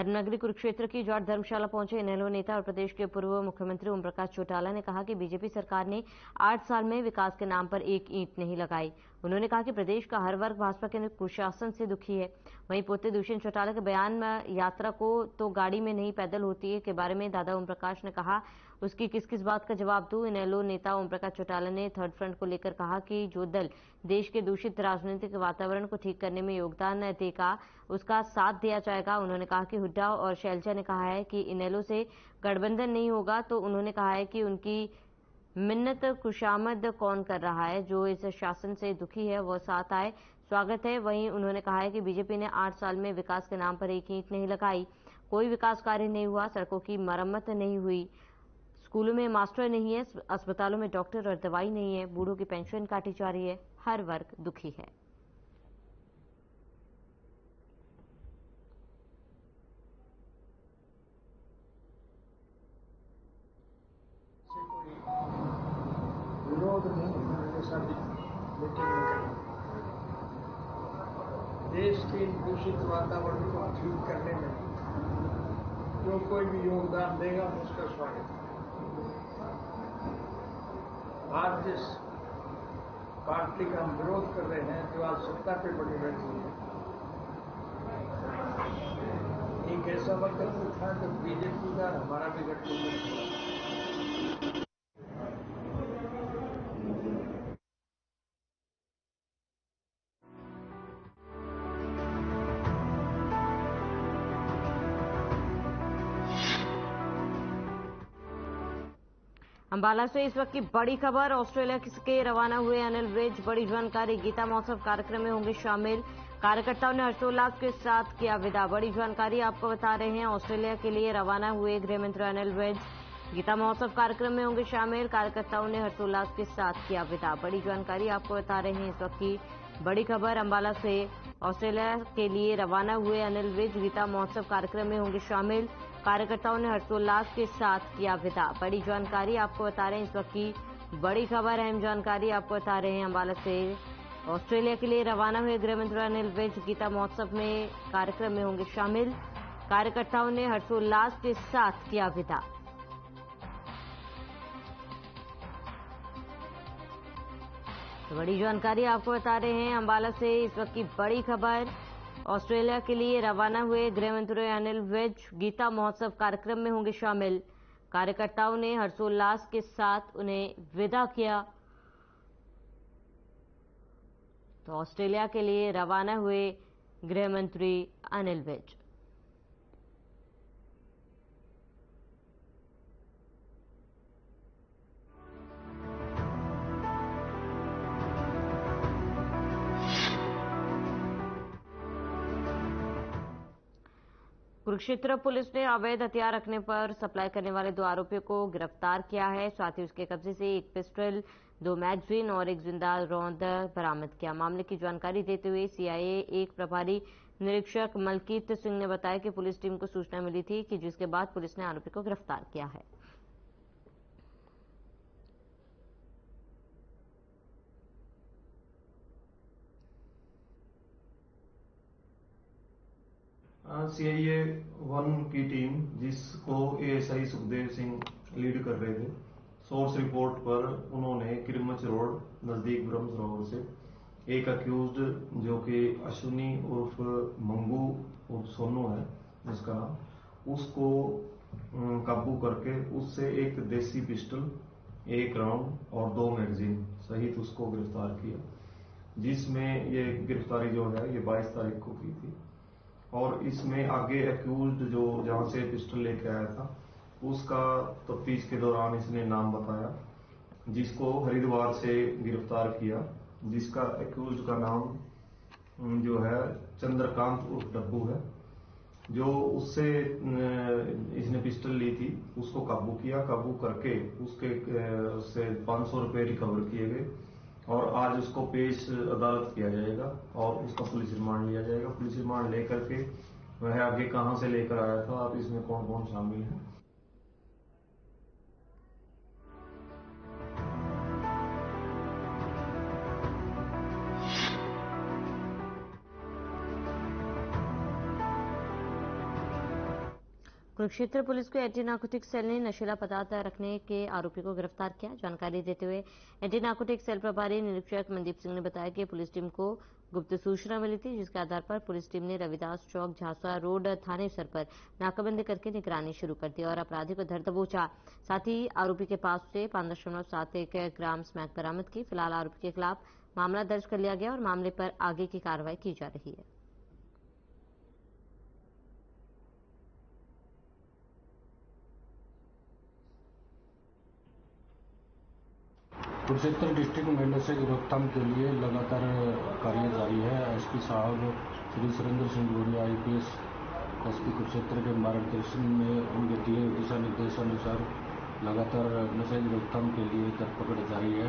धर्मनगरी कुरुक्षेत्र की जॉर्ज धर्मशाला पहुंचे इनेलो नेता और प्रदेश के पूर्व मुख्यमंत्री ओम प्रकाश चौटाला ने कहा कि बीजेपी सरकार ने 8 साल में विकास के नाम पर एक ईंट नहीं लगाई। उन्होंने कहा कि प्रदेश का हर वर्ग भाजपा के कुशासन से दुखी है। वहीं पोते दुष्यंत चौटाला के बयान में यात्रा को तो गाड़ी में नहीं पैदल होती है के बारे में दादा ओम प्रकाश ने कहा उसकी किस किस बात का जवाब दूं। इनेलो नेता ओम प्रकाश चौटाला ने थर्ड फ्रंट को लेकर कहा कि जो दल देश के दूषित राजनीतिक वातावरण को ठीक करने में योगदान देगा उसका साथ दिया जाएगा। उन्होंने कहा कि हुड्डा और शैलजा ने कहा है कि इनेलो से गठबंधन नहीं होगा, तो उन्होंने कहा है कि उनकी मिन्नत खुशामद कौन कर रहा है। जो इस शासन से दुखी है वह साथ आए, स्वागत है। वहीं उन्होंने कहा है कि बीजेपी ने 8 साल में विकास के नाम पर एक ईंट नहीं लगाई, कोई विकास कार्य नहीं हुआ, सड़कों की मरम्मत नहीं हुई, स्कूलों में मास्टर नहीं है, अस्पतालों में डॉक्टर और दवाई नहीं है, बूढ़ों की पेंशन काटी जा रही है, हर वर्ग दुखी है। विरोध नहीं हमेशा लेकिन देश के दूषित वातावरण को ठीक करने में जो कोई भी योगदान देगा उसका स्वागत। आज जिस पार्टी का हम विरोध कर रहे हैं, जो आज सत्ता पे बनी बैठी है, एक ऐसा वक्त था जब बीजेपी का हमारा भी गठबंधन हुआ। अंबाला से इस वक्त की बड़ी खबर। ऑस्ट्रेलिया के रवाना हुए अनिल विज बड़ी जानकारी। गीता महोत्सव कार्यक्रम में होंगे शामिल। कार्यकर्ताओं ने हर्षोल्लास के साथ किया विदा। बड़ी जानकारी आपको बता रहे हैं। ऑस्ट्रेलिया के लिए रवाना हुए गृह मंत्री अनिल विज गीता महोत्सव कार्यक्रम में होंगे शामिल। कार्यकर्ताओं ने हर्षोल्लास के साथ किया विदा। बड़ी जानकारी आपको बता रहे हैं। इस वक्त की बड़ी खबर। अंबाला से ऑस्ट्रेलिया के लिए रवाना हुए अनिल विज गीता महोत्सव कार्यक्रम में होंगे शामिल। कार्यकर्ताओं ने हर्षोल्लास के साथ किया विदा। बड़ी जानकारी आपको बता रहे हैं। इस वक्त की बड़ी खबर, अहम जानकारी आपको बता रहे हैं। अंबाला से ऑस्ट्रेलिया के लिए रवाना हुए गृह मंत्री अनिल विज गीता महोत्सव में कार्यक्रम में होंगे शामिल। कार्यकर्ताओं ने हर्षोल्लास के साथ किया विदा। तो बड़ी जानकारी आपको बता रहे हैं। अंबाला से इस वक्त की बड़ी खबर। ऑस्ट्रेलिया के लिए रवाना हुए गृह मंत्री अनिल विज गीता महोत्सव कार्यक्रम में होंगे शामिल। कार्यकर्ताओं ने हर्षोल्लास के साथ उन्हें विदा किया। तो ऑस्ट्रेलिया के लिए रवाना हुए गृह मंत्री अनिल विज। कुरुक्षेत्र पुलिस ने अवैध हथियार रखने पर सप्लाई करने वाले 2 आरोपियों को गिरफ्तार किया है। साथ ही उसके कब्जे से एक पिस्टल, 2 मैगजीन और एक जिंदा रौंद बरामद किया। मामले की जानकारी देते हुए सीआईए एक प्रभारी निरीक्षक मलकीत सिंह ने बताया कि पुलिस टीम को सूचना मिली थी कि जिसके बाद पुलिस ने आरोपी को गिरफ्तार किया है। सीआईए 1 की टीम, जिसको एएसआई सुखदेव सिंह लीड कर रहे थे, सोर्स रिपोर्ट पर उन्होंने किरमच रोड नजदीक ब्रह्म सरोवर से एक अक्यूज्ड जो कि अश्विनी उर्फ मंगू उर्फ सोनू है जिसका नाम, उसको काबू करके उससे एक देसी पिस्टल, 1 राउंड और 2 मैगजीन सहित उसको गिरफ्तार किया। जिसमें ये गिरफ्तारी जो है ये 22 तारीख को की थी। और इसमें आगे एक्यूज्ड जो जहां से पिस्टल लेके आया था उसका तफ्तीश के दौरान इसने नाम बताया, जिसको हरिद्वार से गिरफ्तार किया, जिसका एक्यूज्ड का नाम जो है चंद्रकांत उर्फ डब्बू है। जो उससे इसने पिस्टल ली थी उसको काबू किया। काबू करके उससे 500 रुपये रिकवर किए गए और आज उसको पेश अदालत किया जाएगा और उसका पुलिस रिमांड लिया जाएगा। पुलिस रिमांड लेकर के वह आगे कहां से लेकर आया था और इसमें कौन कौन शामिल है। कुरुक्षेत्र पुलिस को एंटी नार्कोटिक्स सेल ने नशीला पदार्थ रखने के आरोपी को गिरफ्तार किया। जानकारी देते हुए एंटी नार्कोटिक्स सेल प्रभारी निरीक्षक मनदीप सिंह ने बताया कि पुलिस टीम को गुप्त सूचना मिली थी, जिसके आधार पर पुलिस टीम ने रविदास चौक झांसा रोड थाने स्तर पर नाकाबंदी करके निगरानी शुरू कर दी और अपराधी को धर दबोचा। साथ ही आरोपी के पास से 5.71 ग्राम स्मैक बरामद की। फिलहाल आरोपी के खिलाफ मामला दर्ज कर लिया गया और मामले पर आगे की कार्रवाई की जा रही है। कुरुक्षेत्र डिस्ट्रिक्ट में नशे की रोकथाम के लिए लगातार कार्य जारी है। एसपी साहब श्री सुरेंद्र सिंह गोरिया IPS एसपी कुरुक्षेत्र के मार्गदर्शन में उनके दिए दिशा निर्देशानुसार लगातार नशे की रोकथाम के लिए धरपकड़ जारी है।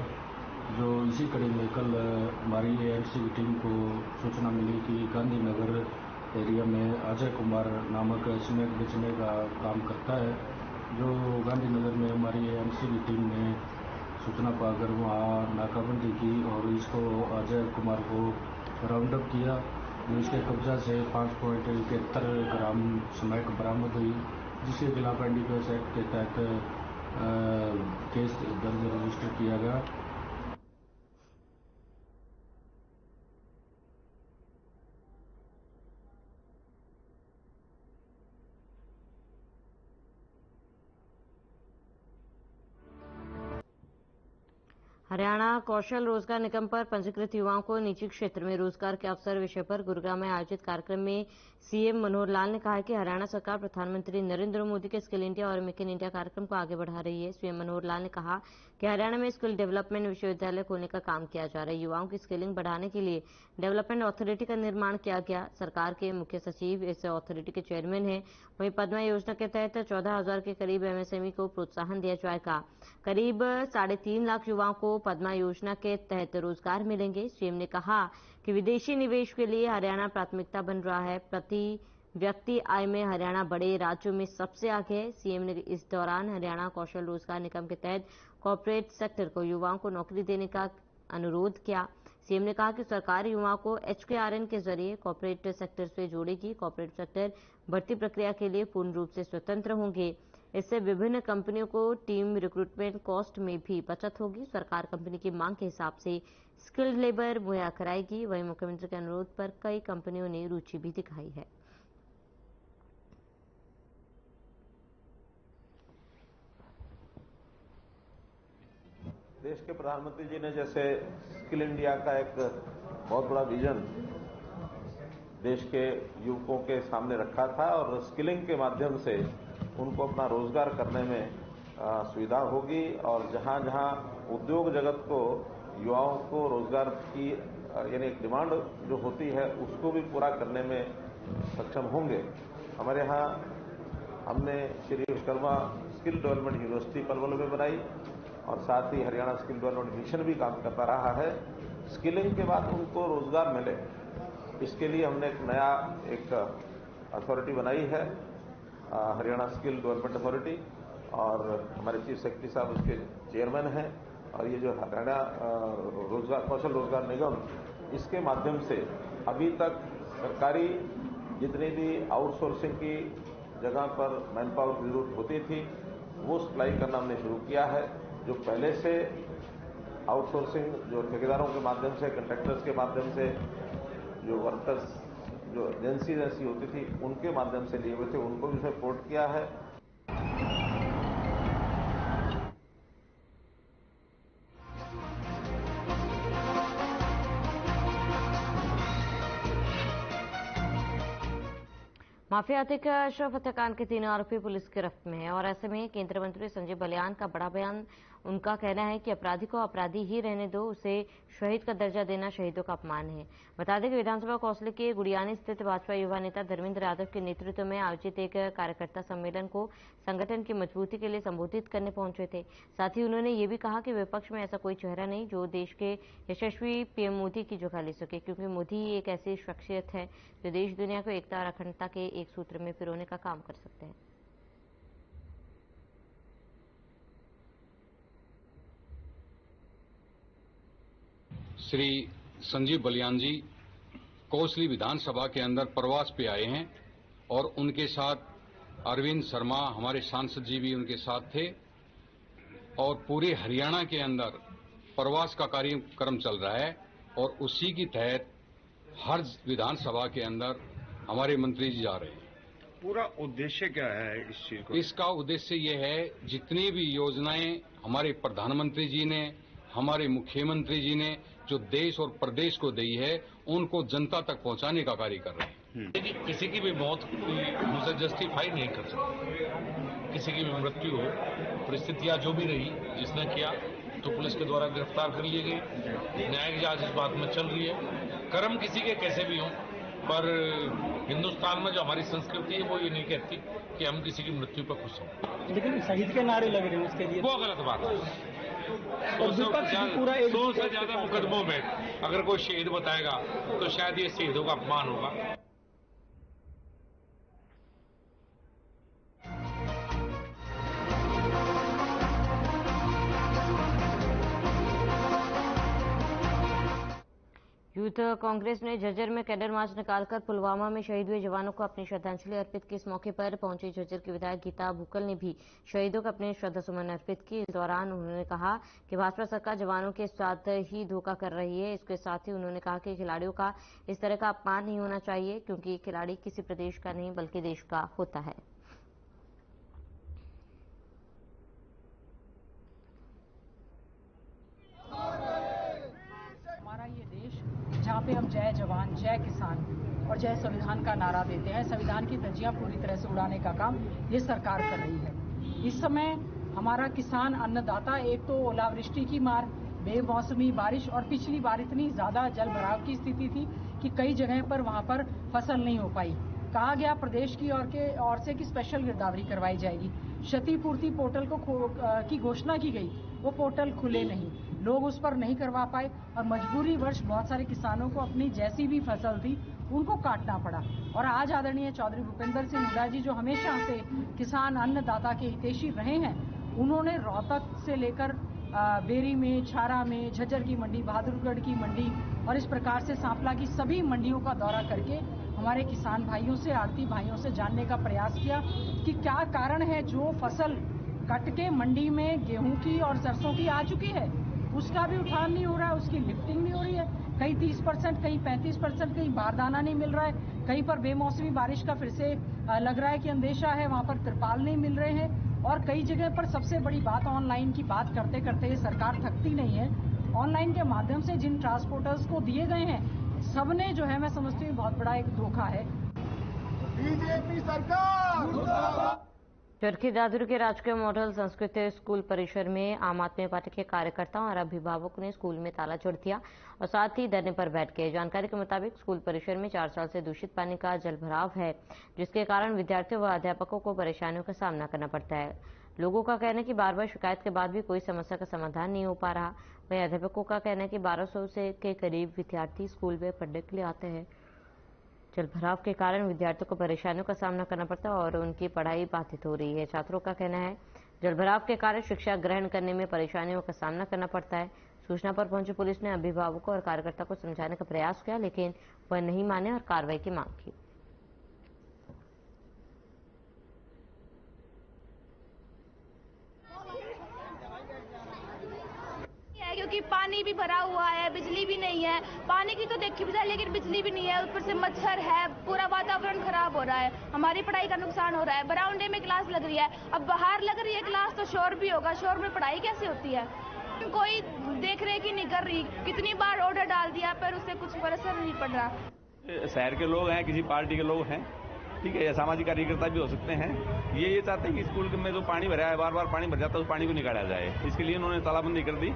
जो इसी कड़ी में कल हमारी ANC की टीम को सूचना मिली कि गांधीनगर एरिया में अजय कुमार नामक स्मैक बेचने का काम करता है। जो गांधीनगर में हमारी ANC की टीम ने सूचना पाकर वहाँ नाकाबंदी की और इसको अजय कुमार को राउंड अप किया। जो इसके कब्जा से 5.71 ग्राम स्मैक बरामद हुई, जिसके खिलाफ NDPS एक्ट के तहत केस दर्ज रजिस्टर किया गया। हरियाणा कौशल रोजगार निगम पर पंजीकृत युवाओं को निजी क्षेत्र में रोजगार के अवसर विषय पर गुरुग्राम में आयोजित कार्यक्रम में CM मनोहर लाल ने कहा कि हरियाणा सरकार प्रधानमंत्री नरेंद्र मोदी के स्किल इंडिया और मेक इन इंडिया कार्यक्रम को आगे बढ़ा रही है। CM मनोहर लाल ने कहा कि हरियाणा में स्किल डेवलपमेंट विश्वविद्यालय खोलने का काम किया जा रहा है। युवाओं की स्किलिंग बढ़ाने के लिए डेवलपमेंट अथॉरिटी का निर्माण किया गया। सरकार के मुख्य सचिव इस अथॉरिटी के चेयरमैन हैं। वहीं पद्मा योजना के तहत 14,000 के करीब MSME को प्रोत्साहन दिया जाएगा। करीब 3.5 लाख युवाओं को पद्मा योजना के तहत रोजगार मिलेंगे। CM ने कहा कि विदेशी निवेश के लिए हरियाणा प्राथमिकता बन रहा है। प्रति व्यक्ति आय में हरियाणा बड़े राज्यों में सबसे आगे है। CM ने इस दौरान हरियाणा कौशल रोजगार निगम के तहत कॉर्पोरेट सेक्टर को युवाओं को नौकरी देने का अनुरोध किया। CM ने कहा कि सरकार युवाओं को HKRN के जरिए कॉर्पोरेट सेक्टर से जोड़ेगी। कॉर्पोरेट सेक्टर भर्ती प्रक्रिया के लिए पूर्ण रूप से स्वतंत्र होंगे। इससे विभिन्न कंपनियों को टीम रिक्रूटमेंट कॉस्ट में भी बचत होगी। सरकार कंपनी की मांग के हिसाब से स्किल्ड लेबर मुहैया कराएगी। वहीं मुख्यमंत्री के अनुरोध पर कई कंपनियों ने रुचि भी दिखाई है। देश के प्रधानमंत्री जी ने जैसे स्किल इंडिया का एक बहुत बड़ा विजन देश के युवकों के सामने रखा था और स्किलिंग के माध्यम से उनको अपना रोजगार करने में सुविधा होगी और जहां जहां उद्योग जगत को युवाओं को रोजगार की यानी एक डिमांड जो होती है उसको भी पूरा करने में सक्षम होंगे। हमारे यहाँ हमने Shri Vishwakarma skill development university Palwal में बनाई और साथ ही हरियाणा स्किल डेवलपमेंट मिशन भी काम करता रहा है। स्किलिंग के बाद उनको रोजगार मिले, इसके लिए हमने एक नया अथॉरिटी बनाई है, हरियाणा स्किल डेवलपमेंट अथॉरिटी, और हमारे चीफ सेक्रेटरी साहब उसके चेयरमैन हैं। और ये जो हरियाणा कौशल रोजगार निगम, इसके माध्यम से अभी तक सरकारी जितनी भी आउटसोर्सिंग की जगह पर मैन पावर की जरूरत होती थी वो सप्लाई करना हमने शुरू किया है। जो पहले से आउटसोर्सिंग जो ठेकेदारों के माध्यम से, कंट्रैक्टर्स के माध्यम से जो वर्कर्स जो एजेंसी जैसी होती थी उनके माध्यम से लिए हुए थे, उनको भी सपोर्ट किया है। माफिया अध्यक्ष अशरफ हत्याकांड के 3 आरोपी पुलिस गिरफ्त में है और ऐसे में केंद्रीय मंत्री संजय बलियान का बड़ा बयान। उनका कहना है कि अपराधी को अपराधी ही रहने दो, उसे शहीद का दर्जा देना शहीदों का अपमान है। बता दें कि विधानसभा कौंसिल के गुड़ियानी स्थित भाजपा युवा नेता धर्मेंद्र यादव के नेतृत्व में आयोजित एक कार्यकर्ता सम्मेलन को संगठन की मजबूती के लिए संबोधित करने पहुंचे थे। साथ ही उन्होंने ये भी कहा कि विपक्ष में ऐसा कोई चेहरा नहीं जो देश के यशस्वी PM मोदी की जगह ले सके, क्योंकि मोदी एक ऐसी शख्सियत है जो देश दुनिया को एकता और अखंडता के एक सूत्र में पिरोने का काम कर सकते हैं। श्री संजीव बलियान जी कौसली विधानसभा के अंदर प्रवास पे आए हैं और उनके साथ अरविंद शर्मा हमारे सांसद जी भी उनके साथ थे और पूरे हरियाणा के अंदर प्रवास का कार्यक्रम चल रहा है और उसी की तहत हर विधानसभा के अंदर हमारे मंत्री जी जा रहे हैं। पूरा उद्देश्य क्या है इस चीज को? इसका उद्देश्य ये है जितनी भी योजनाएं हमारे प्रधानमंत्री जी ने, हमारे मुख्यमंत्री जी ने जो देश और प्रदेश को दी है उनको जनता तक पहुंचाने का कार्य कर रहे हैं। किसी की भी मौत हमसे जस्टिफाई नहीं कर सकते। किसी की भी मृत्यु हो, परिस्थितियां जो भी रही, जिसने किया तो पुलिस के द्वारा गिरफ्तार कर लिए गए। न्यायिक जांच इस बात में चल रही है। कर्म किसी के कैसे भी हों, पर हिंदुस्तान में जो हमारी संस्कृति है वो ये नहीं कहती कि हम किसी की मृत्यु पर खुश हों। लेकिन शहीद के नारे लग रहे हैं उसके लिए, वो गलत बात है। 100 से ज्यादा मुकदमों में अगर कोई शहीद बताएगा तो शायद ये शहीदों का अपमान होगा। यूथ कांग्रेस ने झज्जर में कैडर मार्च निकालकर पुलवामा में शहीद हुए जवानों को अपनी श्रद्धांजलि अर्पित की। इस मौके पर पहुंची झज्जर की विधायक गीता भुक्कल ने भी शहीदों को अपने श्रद्धासुमन अर्पित की। इस दौरान उन्होंने कहा कि भाजपा सरकार जवानों के साथ ही धोखा कर रही है। इसके साथ ही उन्होंने कहा कि खिलाड़ियों का इस तरह का अपमान नहीं होना चाहिए, क्योंकि खिलाड़ी किसी प्रदेश का नहीं बल्कि देश का होता है। हमारा ये देश जहाँ पे हम जय जवान जय किसान और जय संविधान का नारा देते हैं, संविधान की धज्जियां पूरी तरह से उड़ाने का काम ये सरकार कर रही है। इस समय हमारा किसान अन्नदाता एक तो ओलावृष्टि की मार, बेमौसमी बारिश और पिछली बार इतनी ज्यादा जल भराव की स्थिति थी कि कई जगह पर वहां पर फसल नहीं हो पाई। कहा गया प्रदेश की ओर से कि स्पेशल गिरदावरी करवाई जाएगी। क्षतिपूर्ति पोर्टल की घोषणा की गई, वो पोर्टल खुले नहीं, लोग उस पर नहीं करवा पाए और मजबूरीवश बहुत सारे किसानों को अपनी जैसी भी फसल थी उनको काटना पड़ा। और आज आदरणीय चौधरी भूपेंद्र सिंह हुड्डा जी जो हमेशा से किसान अन्नदाता के हितैषी रहे हैं, उन्होंने रोहतक से लेकर बेरी में, छारा में, झज्जर की मंडी, बहादुरगढ़ की मंडी और इस प्रकार से सांपला की सभी मंडियों का दौरा करके हमारे किसान भाइयों से, आड़ती भाइयों से जानने का प्रयास किया कि क्या कारण है जो फसल कट के मंडी में गेहूं की और सरसों की आ चुकी है उसका भी उठान नहीं हो रहा है, उसकी लिफ्टिंग नहीं हो रही है। कहीं 30%, कहीं 35%, कहीं बारदाना नहीं मिल रहा है, कहीं पर बेमौसमी बारिश का फिर से लग रहा है कि अंदेशा है, वहां पर तिरपाल नहीं मिल रहे हैं। और कई जगह पर सबसे बड़ी बात, ऑनलाइन की बात करते करते सरकार थकती नहीं है। ऑनलाइन के माध्यम से जिन ट्रांसपोर्टर्स को दिए गए हैं, सबने जो है मैं समझती हूँ बहुत बड़ा एक धोखा है। बीजेपी सरकार चरखी दादरी के राजकीय मॉडल संस्कृत स्कूल परिसर में आम आदमी पार्टी के कार्यकर्ताओं और अभिभावकों ने स्कूल में ताला जोड़ दिया और साथ ही धरने पर बैठ गए। जानकारी के मुताबिक स्कूल परिसर में 4 साल से दूषित पानी का जल भराव है, जिसके कारण विद्यार्थियों व अध्यापकों को परेशानियों का सामना करना पड़ता है। लोगों का कहना है कि बार बार शिकायत के बाद भी कोई समस्या का समाधान नहीं हो पा रहा। वहीं अध्यापकों का कहना है कि 1200 के करीब विद्यार्थी स्कूल में पढ़ने के लिए आते हैं। जल भराव के कारण विद्यार्थियों को परेशानियों का सामना करना पड़ता है और उनकी पढ़ाई बाधित हो रही है। छात्रों का कहना है जल भराव के कारण शिक्षा ग्रहण करने में परेशानियों का सामना करना पड़ता है। सूचना पर पहुंची पुलिस ने अभिभावकों और कार्यकर्ता को समझाने का प्रयास किया, लेकिन वह नहीं माने और कार्रवाई की मांग की। क्योंकि पानी भी भरा हुआ है, बिजली भी नहीं है। पानी की तो देखी भी जाए, लेकिन बिजली भी नहीं है, ऊपर से मच्छर है, पूरा वातावरण खराब हो रहा है, हमारी पढ़ाई का नुकसान हो रहा है। बरामदे में क्लास लग रही है, अब बाहर लग रही है क्लास तो शोर भी होगा, शोर में पढ़ाई कैसे होती है? कोई देख रेख ही नहीं कर रही। कितनी बार ऑर्डर डाल दिया पर उससे कुछ असर नहीं पड़ रहा। शहर के लोग हैं, किसी पार्टी के लोग हैं, ठीक है, सामाजिक कार्यकर्ता भी हो सकते हैं। ये चाहते हैं कि स्कूल में जो पानी भरा है, बार बार पानी भर जाता है, उस पानी को निकाला जाए। इसके लिए उन्होंने तालाबंदी कर दी।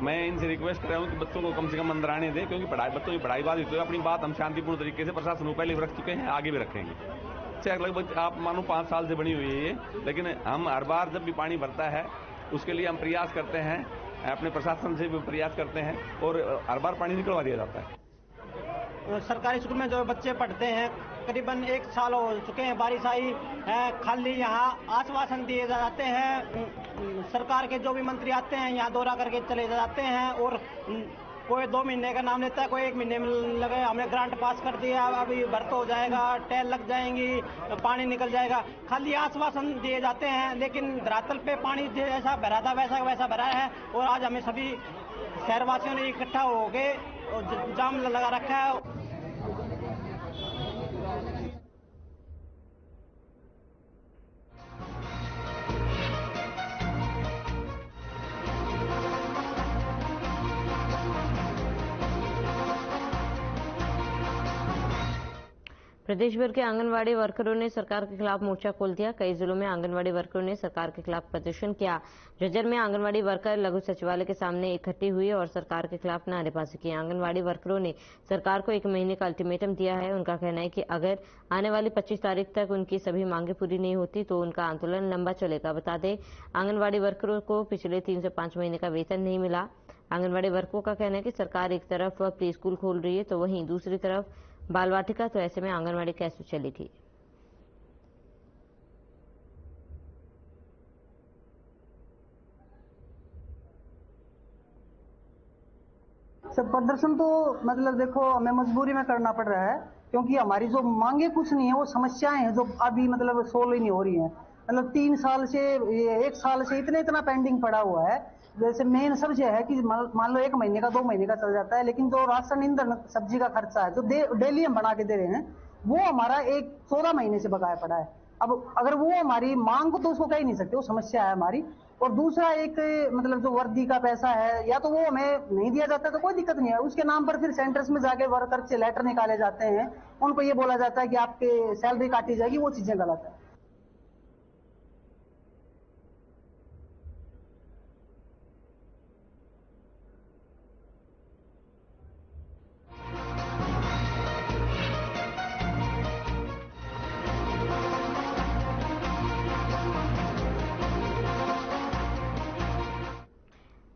मैं इनसे रिक्वेस्ट कर रहा हूँ कि बच्चों को कम से कम अंदर आने दें, क्योंकि बच्चों की पढ़ाई बाधित हुई है। अपनी बात हम शांतिपूर्ण तरीके से प्रशासन को पहले रख चुके हैं, आगे भी रखेंगे। लगभग आप मानो 5 साल से बनी हुई है ये, लेकिन हम हर बार जब भी पानी भरता है उसके लिए हम प्रयास करते हैं, अपने प्रशासन से भी प्रयास करते हैं और हर बार पानी निकलवा दिया जाता है। सरकारी स्कूल में जो बच्चे पढ़ते हैं करीबन 1 साल हो चुके हैं, बारिश आई है, खाली यहाँ आश्वासन दिए जाते हैं। सरकार के जो भी मंत्री आते हैं यहाँ दौरा करके चले जाते हैं और कोई 2 महीने का नाम लेता है, कोई 1 महीने में लगे। हमने ग्रांट पास कर दिया, अभी भर्त हो जाएगा, टेल लग जाएंगी, पानी निकल जाएगा। खाली आश्वासन दिए जाते हैं, लेकिन धरातल पे पानी जैसा भरा था वैसा वैसा भरा है। और आज हमें सभी शहरवासियों ने इकट्ठा हो गए और जाम लगा रखा है। प्रदेश भर के आंगनवाड़ी वर्करों ने सरकार के खिलाफ मोर्चा खोल दिया। कई जिलों में आंगनवाड़ी वर्करों ने सरकार के खिलाफ प्रदर्शन किया। झज्जर में आंगनवाड़ी वर्कर लघु सचिवालय के सामने इकट्ठे हुए और सरकार के खिलाफ नारेबाजी की। आंगनवाड़ी वर्करों ने सरकार को 1 महीने का अल्टीमेटम दिया है। उनका कहना है कि अगर आने वाली 25 तारीख तक उनकी सभी मांगे पूरी नहीं होती तो उनका आंदोलन लंबा चलेगा। बता दें, आंगनवाड़ी वर्करों को पिछले 3 से 5 महीने का वेतन नहीं मिला। आंगनवाड़ी वर्करों का कहना है कि सरकार एक तरफ प्ले स्कूल खोल रही है तो वहीं दूसरी तरफ बाल वाटिका, तो ऐसे में आंगनवाड़ी कैसे चलेगी। सब प्रदर्शन तो मतलब देखो हमें मजबूरी में करना पड़ रहा है, क्योंकि हमारी जो मांगे कुछ नहीं है, वो समस्याएं हैं जो अभी मतलब सोल्व ही नहीं हो रही हैं। मतलब 3 साल से 1 साल से इतना पेंडिंग पड़ा हुआ है। जैसे मेन सब्जी है कि मान लो 1 महीने का 2 महीने का चल जाता है, लेकिन जो राशन, ईंधन, सब्जी का खर्चा है जो डेली हम बना के दे रहे हैं, वो हमारा 14 महीने से बकाया पड़ा है। अब अगर वो हमारी मांग को तो उसको कह ही नहीं सकते, वो समस्या है हमारी। और दूसरा एक मतलब जो वर्दी का पैसा है, या तो वो हमें नहीं दिया जाता तो कोई दिक्कत नहीं है, उसके नाम पर फिर सेंटर्स में जाके वर्कर से लेटर निकाले जाते हैं, उनको ये बोला जाता है कि आपके सैलरी काटी जाएगी, वो चीजें गलत है।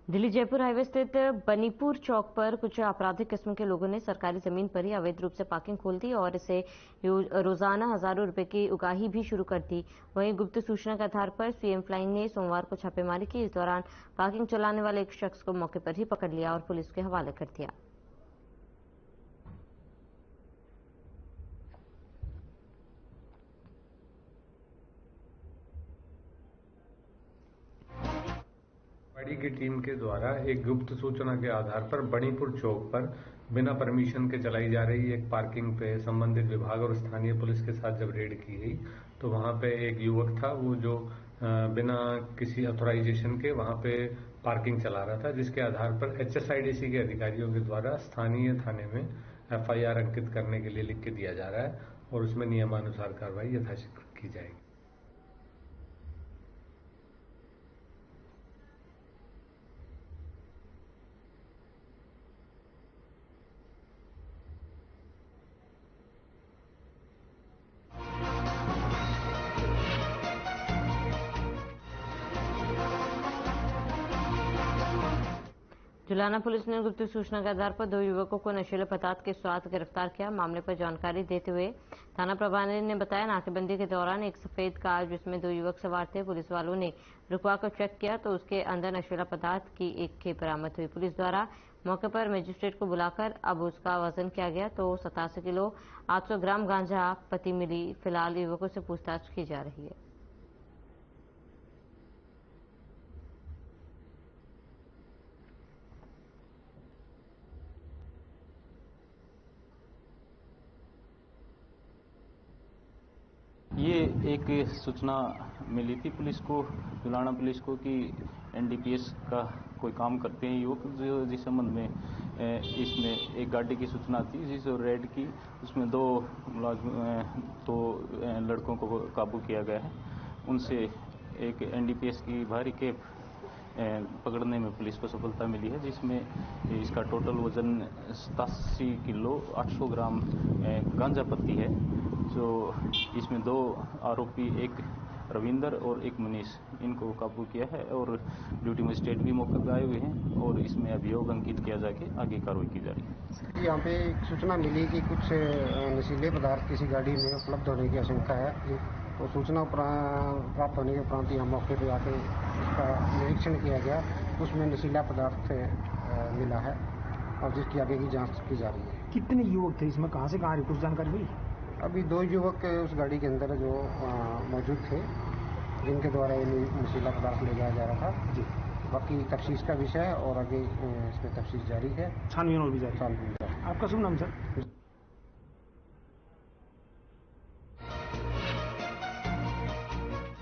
दिल्ली जयपुर हाईवे स्थित बनीपुर चौक पर कुछ आपराधिक किस्म के लोगों ने सरकारी जमीन पर ही अवैध रूप से पार्किंग खोल दी और इसे रोजाना हजारों रुपए की उगाही भी शुरू कर दी। वहीं गुप्त सूचना के आधार पर सीएम फ्लाइंग ने सोमवार को छापेमारी की। इस दौरान पार्किंग चलाने वाले एक शख्स को मौके पर ही पकड़ लिया और पुलिस के हवाले कर दिया। की टीम के द्वारा एक गुप्त सूचना के आधार पर बनीपुर चौक पर बिना परमिशन के चलाई जा रही एक पार्किंग पे संबंधित विभाग और स्थानीय पुलिस के साथ जब रेड की गई तो वहां पे एक युवक था, वो जो बिना किसी ऑथराइजेशन के वहां पे पार्किंग चला रहा था, जिसके आधार पर HSIDC के अधिकारियों के द्वारा स्थानीय थाने में FIR अंकित करने के लिए लिख के दिया जा रहा है और उसमें नियमानुसार कार्रवाई यथाशीघ्र की जाएगी। जुलाना पुलिस ने गुप्त सूचना के आधार पर 2 युवकों को नशीले पदार्थ के साथ गिरफ्तार किया। मामले पर जानकारी देते हुए थाना प्रभारी ने बताया, नाकेबंदी के दौरान एक सफेद कार जिसमें 2 युवक सवार थे, पुलिस वालों ने रुकवा कर चेक किया तो उसके अंदर नशीला पदार्थ की एक खेप बरामद हुई। पुलिस द्वारा मौके पर मजिस्ट्रेट को बुलाकर अब उसका वजन किया गया तो 87 किलो 800 ग्राम गांजा पत्ती मिली। फिलहाल युवकों से पूछताछ की जा रही है। ये एक सूचना मिली थी पुलिस को, जुलाना पुलिस को, कि NDPS का कोई काम करते हैं युवक, जो जिस संबंध में इसमें एक गाड़ी की सूचना थी जिस रेड की, उसमें 2 लड़कों को काबू किया गया है। उनसे एक NDPS की भारी कैप पकड़ने में पुलिस को सफलता मिली है, जिसमें इसका टोटल वजन 87 किलो 800 ग्राम गांजा पत्ती है। जो इसमें 2 आरोपी, एक रविंदर और एक मनीष, इनको काबू किया है और ड्यूटी मजिस्ट्रेट भी मौके पर आए हुए हैं और इसमें अभियोग अंकित किया जाके आगे कार्रवाई की जा रही है। यहाँ पे एक सूचना मिली कि कुछ नशीले पदार्थ किसी गाड़ी में उपलब्ध होने की आशंका है, तो सूचना प्राप्त होने के उपरांत यहाँ मौके पर आके उसका निरीक्षण किया गया, उसमें नशीला पदार्थ मिला है और जिसकी आगे की जांच की जा रही है। कितने युवक थे इसमें, कहां से कहां कुछ जानकारी हुई? अभी 2 युवक उस गाड़ी के अंदर जो मौजूद थे, जिनके द्वारा ये नशीला पदार्थ ले जाया जा रहा था जी। बाकी तफ्तीश का विषय है और आगे इसमें तफ्तीश जारी है, छानबीन और भी जारी। छानबीन जारी। आपका शुभ नाम सर?